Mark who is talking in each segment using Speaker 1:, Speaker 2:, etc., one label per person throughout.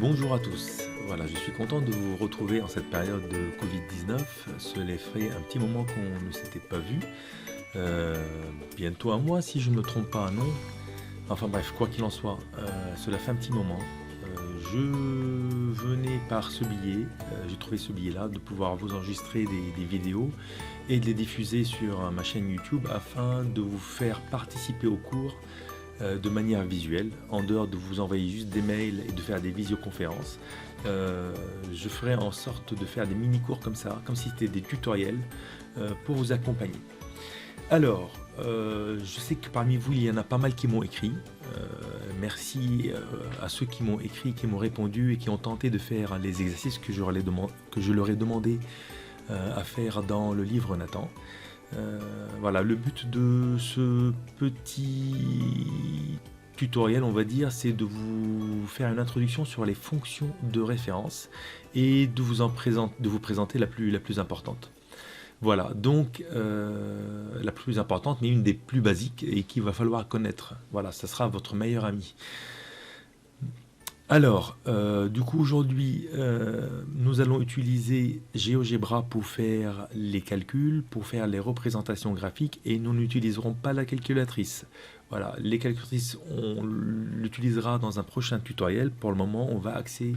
Speaker 1: Bonjour à tous. Voilà, je suis content de vous retrouver en cette période de Covid-19. Cela fait un petit moment qu'on ne s'était pas vu. Bientôt un mois si je ne me trompe pas, non? Enfin bref, quoi qu'il en soit, cela fait un petit moment. Je venais par ce billet, j'ai trouvé ce billet-là, de pouvoir vous enregistrer des vidéos et de les diffuser sur ma chaîne YouTube afin de vous faire participer au cours de manière visuelle, en dehors de vous envoyer juste des mails et de faire des visioconférences. Je ferai en sorte de faire des mini-cours comme ça, comme si c'était des tutoriels pour vous accompagner. Alors, je sais que parmi vous, il y en a pas mal qui m'ont écrit. Merci à ceux qui m'ont écrit, qui m'ont répondu et qui ont tenté de faire les exercices que je leur ai demandé à faire dans le livre Nathan. Voilà, le but de ce petit tutoriel, on va dire, c'est de vous faire une introduction sur les fonctions de référence et de vous présenter la plus importante. Voilà, donc la plus importante, mais une des plus basiques et qu'il va falloir connaître. Voilà, ça sera votre meilleur ami. Alors, du coup, aujourd'hui, nous allons utiliser GeoGebra pour faire les calculs, pour faire les représentations graphiques, et nous n'utiliserons pas la calculatrice. Voilà, les calculatrices, on l'utilisera dans un prochain tutoriel. Pour le moment, on va axer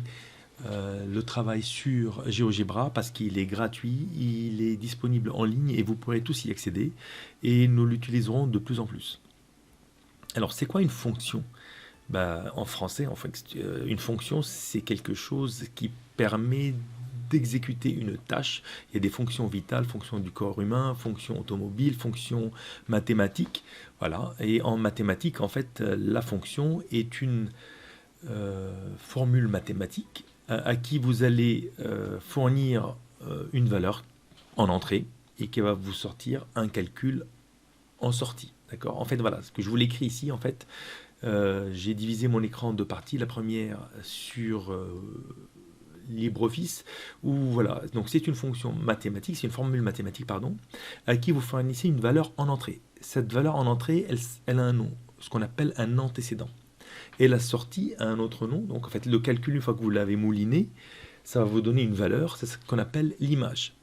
Speaker 1: le travail sur GeoGebra parce qu'il est gratuit, il est disponible en ligne et vous pourrez tous y accéder, et nous l'utiliserons de plus en plus. Alors, c'est quoi une fonction ? En français, en fait, une fonction, c'est quelque chose qui permet d'exécuter une tâche. Il y a des fonctions vitales, fonctions du corps humain, fonctions automobiles, fonctions mathématiques. Voilà. Et en mathématiques, en fait, la fonction est une formule mathématique à qui vous allez fournir une valeur en entrée et qui va vous sortir un calcul en sortie. D'accord ? En fait, voilà, ce que je vous l'écris ici, en fait, j'ai divisé mon écran en deux parties. La première sur LibreOffice, où voilà, donc c'est une fonction mathématique, c'est une formule mathématique, pardon, à qui vous fournissez une valeur en entrée. Cette valeur en entrée, elle a un nom, ce qu'on appelle un antécédent. Et la sortie a un autre nom. Donc en fait, le calcul, une fois que vous l'avez mouliné, ça va vous donner une valeur, c'est ce qu'on appelle l'image.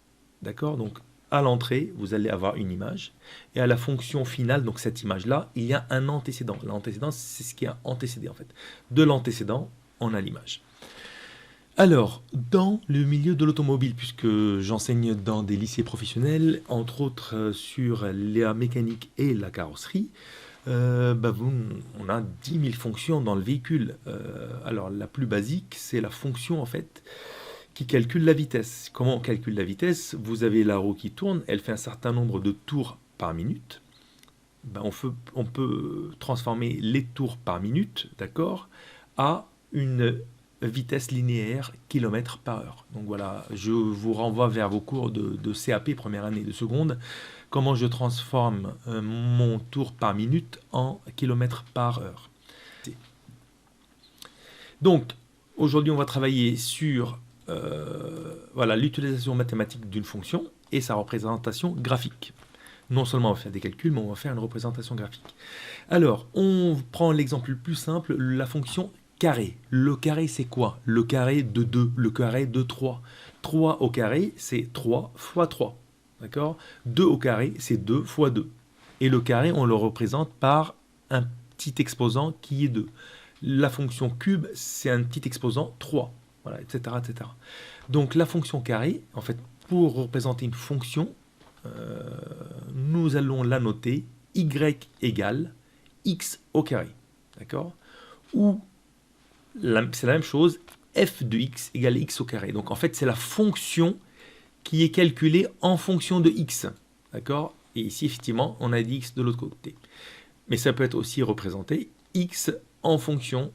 Speaker 1: D'accord ? Donc à l'entrée, vous allez avoir une image, et à la fonction finale, donc cette image-là, il y a un antécédent. L'antécédent, c'est ce qui a antécédé en fait. De l'antécédent, on a l'image. Alors, dans le milieu de l'automobile, puisque j'enseigne dans des lycées professionnels, entre autres sur la mécanique et la carrosserie, on a 10 000 fonctions dans le véhicule. Alors, la plus basique, c'est la fonction en fait qui calcule la vitesse. Comment on calcule la vitesse ? Vous avez la roue qui tourne, elle fait un certain nombre de tours par minute. On peut transformer les tours par minute, d'accord, à une vitesse linéaire kilomètres par heure. Donc voilà, je vous renvoie vers vos cours de CAP, première année de seconde, comment je transforme mon tour par minute en kilomètres par heure. Donc, aujourd'hui, on va travailler sur l'utilisation mathématique d'une fonction et sa représentation graphique. Non seulement on va faire des calculs, mais on va faire une représentation graphique. Alors, on prend l'exemple le plus simple, la fonction carré. Le carré, c'est quoi ? Le carré de 2, le carré de 3. 3 au carré, c'est 3 fois 3. D'accord ? 2 au carré, c'est 2 fois 2. Et le carré, on le représente par un petit exposant qui est 2. La fonction cube, c'est un petit exposant 3. Voilà, etc., etc. Donc la fonction carré, en fait, pour représenter une fonction, nous allons la noter y égale x au carré. D'accord ? Ou c'est la même chose, f de x égale x au carré. Donc en fait, c'est la fonction qui est calculée en fonction de x. D'accord ? Et ici, effectivement, on a dit x de l'autre côté. Mais ça peut être aussi représenté x en fonction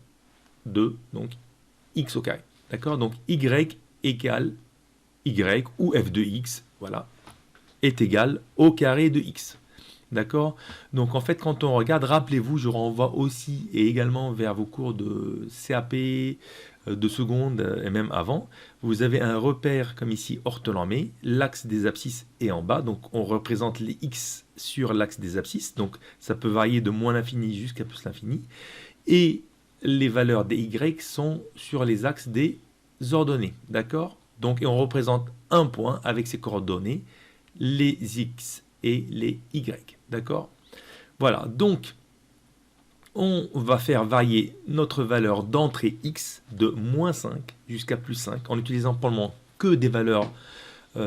Speaker 1: de donc x au carré. D'accord ? Donc y égale y ou f de x, voilà, est égal au carré de x. D'accord ? Donc en fait, quand on regarde, rappelez-vous, je renvoie aussi et également vers vos cours de CAP, de seconde et même avant. Vous avez un repère comme ici orthonormé, l'axe des abscisses est en bas, donc on représente les x sur l'axe des abscisses, donc ça peut varier de moins l'infini jusqu'à plus l'infini. Et les valeurs des y sont sur les axes des ordonnées, d'accord? Donc, et on représente un point avec ses coordonnées, les x et les y, d'accord? Voilà, donc on va faire varier notre valeur d'entrée x de moins 5 jusqu'à plus 5 en utilisant pour le moment que des valeurs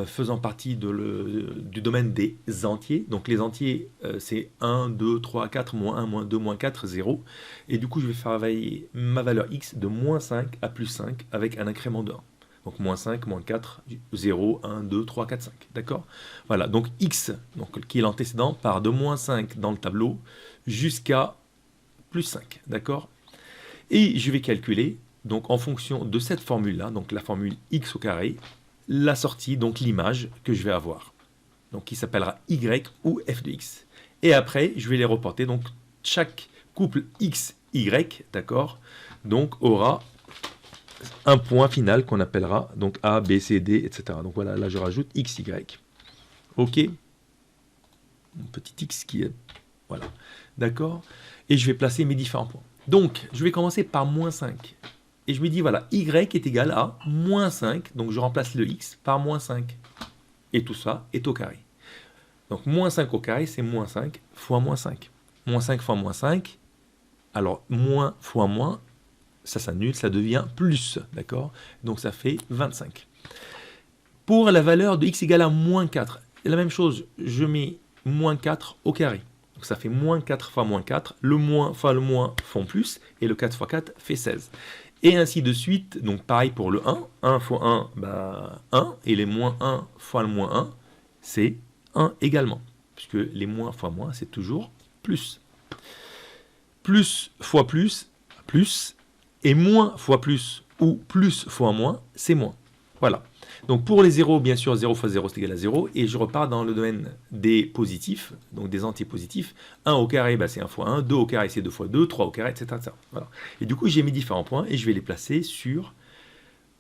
Speaker 1: faisant partie du domaine des entiers. Donc les entiers, c'est 1, 2, 3, 4, moins 1, moins 2, moins 4, 0. Et du coup, je vais faire varier ma valeur x de moins 5 à plus 5 avec un incrément de 1. Donc moins 5, moins 4, 0, 1, 2, 3, 4, 5. D'accord? Voilà, donc x, donc, qui est l'antécédent, part de moins 5 dans le tableau jusqu'à plus 5. D'accord? Et je vais calculer, donc en fonction de cette formule-là, donc la formule x au carré, la sortie, donc l'image que je vais avoir, donc qui s'appellera y ou f de x. Et après, je vais les reporter, donc chaque couple x, y, d'accord, donc aura un point final qu'on appellera donc a, b, c, d, etc. Donc voilà, là je rajoute x, y. Ok, mon petit x qui est, voilà, d'accord, et je vais placer mes différents points. Donc, je vais commencer par moins 5. Et je me dis, voilà, y est égal à moins 5. Donc, je remplace le x par moins 5. Et tout ça est au carré. Donc, moins 5 au carré, c'est moins 5 fois moins 5. Moins 5 fois moins 5. Alors, moins fois moins, ça s'annule, ça devient plus. D'accord? Donc, ça fait 25. Pour la valeur de x égale à moins 4, la même chose, je mets moins 4 au carré. Donc ça fait moins 4 fois moins 4, le moins fois le moins font plus, et le 4 fois 4 fait 16. Et ainsi de suite, donc pareil pour le 1, 1 fois 1, bah 1, et les moins 1 fois le moins 1, c'est 1 également, puisque les moins fois moins, c'est toujours plus. Plus fois plus, plus, et moins fois plus, ou plus fois moins, c'est moins. Voilà. Donc pour les 0, bien sûr, 0 fois 0, c'est égal à 0. Et je repars dans le domaine des positifs, donc des entiers positifs. 1 au carré, bah, c'est 1 fois 1. 2 au carré, c'est 2 fois 2. 3 au carré, etc. etc. Voilà. Et du coup, j'ai mes différents points et je vais les placer sur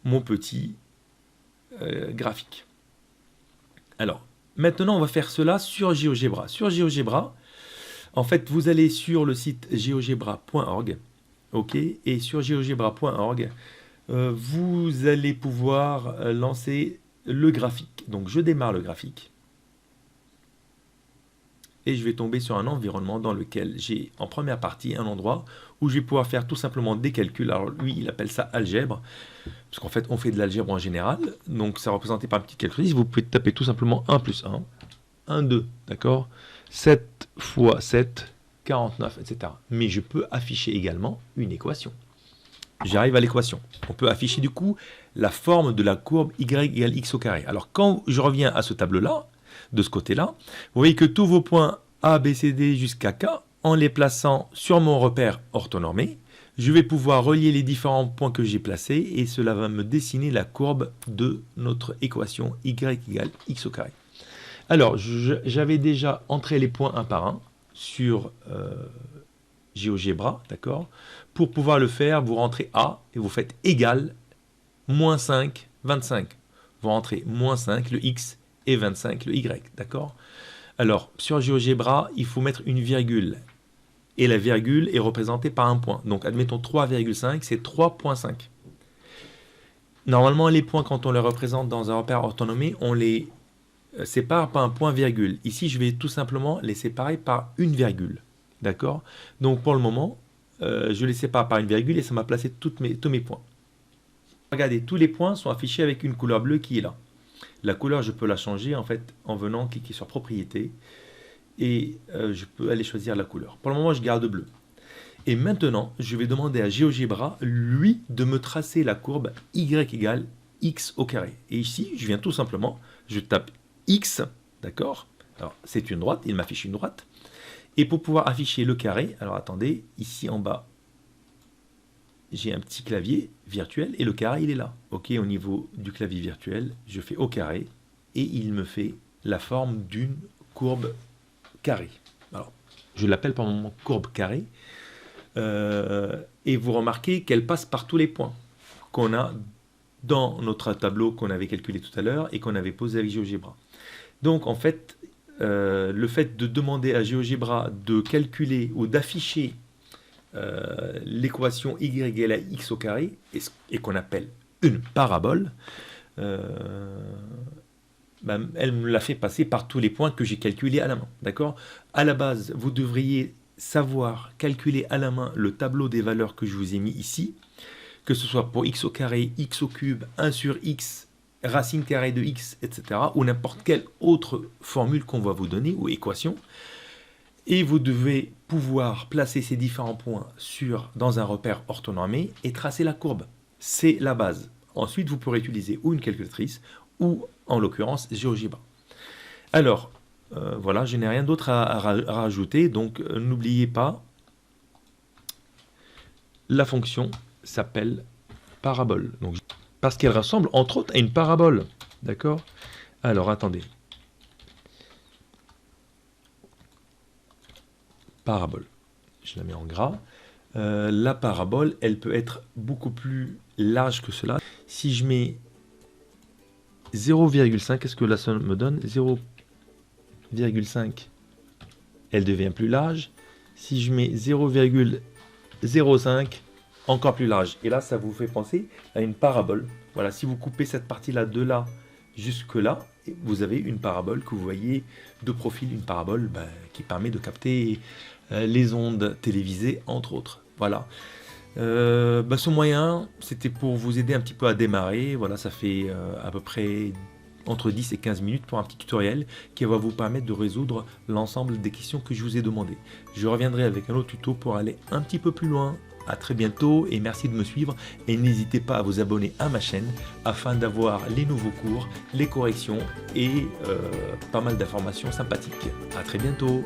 Speaker 1: mon petit graphique. Alors, maintenant, on va faire cela sur GeoGebra. Sur GeoGebra, en fait, vous allez sur le site geogebra.org. OK, et sur geogebra.org, vous allez pouvoir lancer le graphique. Donc je démarre le graphique et je vais tomber sur un environnement dans lequel j'ai en première partie un endroit où je vais pouvoir faire tout simplement des calculs. Alors lui, il appelle ça algèbre, parce qu'en fait, on fait de l'algèbre en général. Donc c'est représenté par une petite calculatrice. Vous pouvez taper tout simplement 1 plus 1, 1, 2, d'accord, 7 fois 7, 49, etc. Mais je peux afficher également une équation. J'arrive à l'équation. On peut afficher du coup la forme de la courbe y égale x au carré. Alors quand je reviens à ce tableau-là, de ce côté-là, vous voyez que tous vos points A, B, C, D jusqu'à K, en les plaçant sur mon repère orthonormé, je vais pouvoir relier les différents points que j'ai placés et cela va me dessiner la courbe de notre équation y égale x au carré. Alors, j'avais déjà entré les points un par un sur GeoGebra, d'accord? Pour pouvoir le faire, vous rentrez A et vous faites égal moins 5, 25. Vous rentrez moins 5, le X, et 25, le Y, d'accord? Alors, sur GeoGebra, il faut mettre une virgule. Et la virgule est représentée par un point. Donc, admettons 3,5, c'est 3,5. Normalement, les points, quand on les représente dans un repère orthonormé, on les sépare par un point-virgule. Ici, je vais tout simplement les séparer par une virgule. D'accord? Donc, pour le moment, je les sépare par une virgule et ça m'a placé tous mes points. Regardez, tous les points sont affichés avec une couleur bleue qui est là. La couleur, je peux la changer en fait en venant cliquer sur Propriétés et je peux aller choisir la couleur. Pour le moment, je garde bleu. Et maintenant, je vais demander à GeoGebra, lui, de me tracer la courbe y égale x au carré. Et ici, je viens tout simplement, je tape x, d'accord? Alors, c'est une droite, il m'affiche une droite. Et pour pouvoir afficher le carré, alors attendez, ici en bas, j'ai un petit clavier virtuel et le carré, il est là. Ok, au niveau du clavier virtuel, je fais au carré et il me fait la forme d'une courbe carrée. Alors, je l'appelle par moment courbe carrée. Et vous remarquez qu'elle passe par tous les points qu'on a dans notre tableau qu'on avait calculé tout à l'heure et qu'on avait posé avec GeoGebra. Donc, en fait, le fait de demander à GeoGebra de calculer ou d'afficher l'équation y égale à x au carré, et qu'on appelle une parabole, elle me l'a fait passer par tous les points que j'ai calculés à la main. D'accord? À la base, vous devriez savoir calculer à la main le tableau des valeurs que je vous ai mis ici, que ce soit pour x au carré, x au cube, 1 sur x, racine carrée de x, etc. ou n'importe quelle autre formule qu'on va vous donner, ou équation. Et vous devez pouvoir placer ces différents points dans un repère orthonormé et tracer la courbe. C'est la base. Ensuite, vous pourrez utiliser ou une calculatrice, ou en l'occurrence GeoGebra. Alors, voilà, je n'ai rien d'autre à rajouter, donc n'oubliez pas, la fonction s'appelle parabole. Donc, parce qu'elle ressemble entre autres à une parabole. D'accord? Alors, attendez. Parabole. Je la mets en gras. La parabole, elle peut être beaucoup plus large que cela. Si je mets 0,5, qu'est-ce que la somme me donne? 0,5, elle devient plus large. Si je mets 0,05, encore plus large. Et là, ça vous fait penser à une parabole. Voilà, si vous coupez cette partie-là de là jusque là, vous avez une parabole que vous voyez de profil, une parabole qui permet de capter les ondes télévisées, entre autres. Voilà. Ce moyen, c'était pour vous aider un petit peu à démarrer. Voilà, ça fait à peu près entre 10 et 15 minutes pour un petit tutoriel qui va vous permettre de résoudre l'ensemble des questions que je vous ai demandées. Je reviendrai avec un autre tuto pour aller un petit peu plus loin. À très bientôt et merci de me suivre et n'hésitez pas à vous abonner à ma chaîne afin d'avoir les nouveaux cours, les corrections et pas mal d'informations sympathiques. À très bientôt.